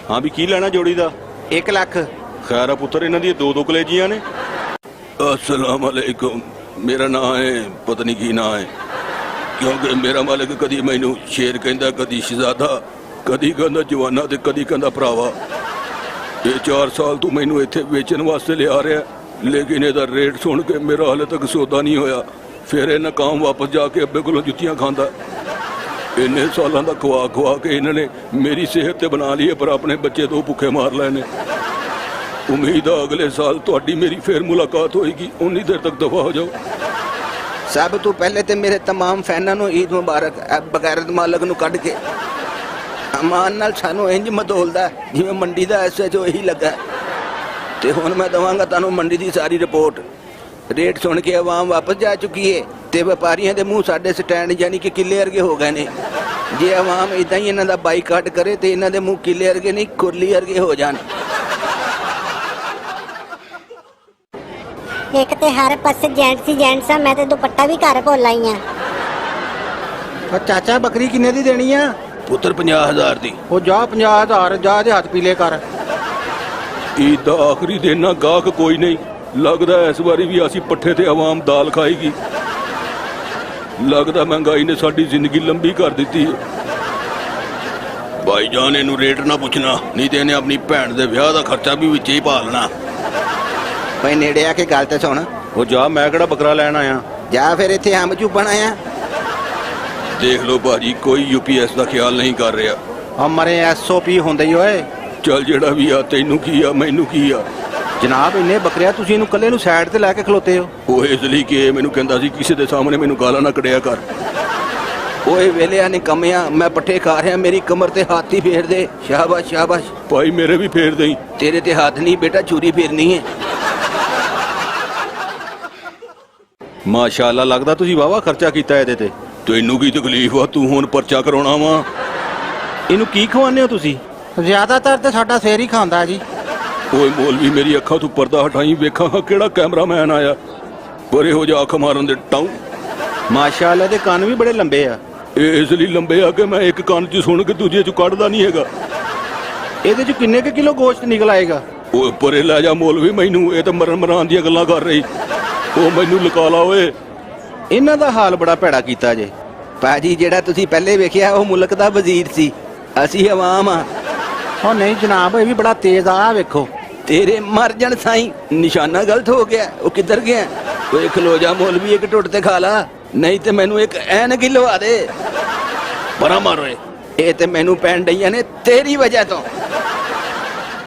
हाँ भी की लेना जोड़ी दा? 1 लाख। खैर पुत्र इन्हां दी 2 कलेजियां ने। अस्सलाम वालेकुम, मेरा नाम है पता नहीं की नाम है, क्योंकि मेरा मालिक कदी मैनू शेर कहंदा, कदी शहजादा, कदी कहंदा जवाना ते कदी कहंदा भरावा। ये 4 साल तू मैनू इत्थे वेचण वास्ते लिया रहा, लेकिन इहदा रेट सुन के मेरा हाले तक सौदा नहीं होया। फिर इह नकाम वापस जाके अब्बे कोलों जुत्तियां खांदा। इन्ने सालों का खवा खवा के इन्होंने मेरी सेहत ते बना ली है, पर अपने बच्चे 2 भुखे मार लेने। उम्मीद है अगले साल तुहाडी मेरी फिर मुलाकात होएगी, उन्नी देर तक दफा हो जाओ। सब तो पहले तो मेरे तमाम फैनां नूं ईद मुबारक। बगैरत मालक नूं कढ के अमान नाल सानू इंज मदोलदा जिवें मंडी दा SHO ही लगा। ते हुण मैं दवांगा तुहानूं मंडी दी सारी रिपोर्ट। रेट सुन के आवाम वापस जा चुकी है ते व्यापारियों के मूँह साडे स्टैंड यानी कि किले वर्गे हो गए ने। जे आवाम इदा ही इन्हां दा बाईकाट करे तो इन्हां दे मूँह किले वर्गे नहीं कुरली वर्गे हो जान। एक ते हर पासे जेंट्स ही जेंट्स आ, मैं ते दुपट्टा भी घर भुल आई हां। पर चाचा बकरी किन्ने दी देनी आ? पुत्र 50,000 दी। ओ जा 50,000 जा दे हाथ पीले कर। ईद दा आखिरी दिन ना, गाहक कोई नहीं लगदा। इस बारी भी असी पट्ठे ते आवाम दाल खाएगी। लगदा महंगाई ने साडी जिंदगी लंबी कर दी है। भाईजान इनू रेट ना पुछना, नहीं तो इन्हें अपनी भैन दे ब्याह दा खर्चा भी विच ही पा लेना। भाई नेड़े आके गल ते सुन। वो जा, मैं केड़ा बकरा लैन आया। जा फिर इत्थे अंब चूपण आया। देख लो भाजी, कोई UPS का ख्याल नहीं कर रहा। हमारे SOP होंदे ही ओए। चल जेड़ा भी आ, तेनू की आ मैनू की आ। जनाब इन्ने बकरिया तुसीं इहनूं कल्ले नूं साइड ते लैके खलोते हो। वो इसलिए कि मैनू कहंदा सी किसी दे सामने मैनू गालां ना कढ़िया कर। ओए वेलिया निकम्मिया, मैं पट्ठे खा रहा, मेरी कमर ते हाथ ही फेर दे। शाबाश शाबाश। भाई मेरे भी फेर दई। तेरे ते हाथ नहीं बेटा, छुरी फेरनी है। माशाअल्लाह, लगदा तुसीं वावा खर्चा कीता इहदे ते। तैनू की तकलीफ आ, तू हुण पर्चा कराउणा वा। इनू की खवाने हो तुसीं? ज्यादातर ते साडा सिर ही खांदा जी। ओए मौलवी, मेरी अखां तू पर्दा हटाई, वेखां केड़ा कैमरामैन आया। परे हो जा, अख मारन दे टाऊ। माशाअल्लाह दे कान भी बड़े लंबे आ। इसलिए लंबे आ कि मैं एक कान च सुन के दूजे च कढ़दा नहीं हैगा। ਇਹਦੇ ਚ ਕਿੰਨੇ ਕੁ ਕਿਲੋ ਗੋਸ਼ਤ ਨਿਕਲ ਆਏਗਾ? ओए परे लै जा मौलवी, मैनू ये तो मरन मरान दी गल्लां कर रही। ओ मैनू लुका ला ओए। ਇਹਨਾਂ ਦਾ ਹਾਲ ਬੜਾ ਭੈੜਾ ਕੀਤਾ ਜੇ। ਭਾਜੀ ਜਿਹੜਾ ਤੁਸੀਂ ਪਹਿਲੇ ਵੇਖਿਆ ਉਹ ਮੁਲਕ ਦਾ ਵਜ਼ੀਰ ਸੀ, ਅਸੀਂ ਆਵਾਮ ਆ। ਉਹ ਨਹੀਂ ਜਨਾਬ, ਇਹ ਵੀ ਬੜਾ ਤੇਜ਼ ਆ। ਵੇਖੋ तेरे मर जन साईं, निशाना गलत हो गया। वो किधर गया? वो खलो जा मौलवी, एक टुट ते खा ला, नहीं तो मैनू एक ऐनक ही लवा दे। बड़ा मारो ये तो मैनू पैन डईया ने तेरी वजह तो।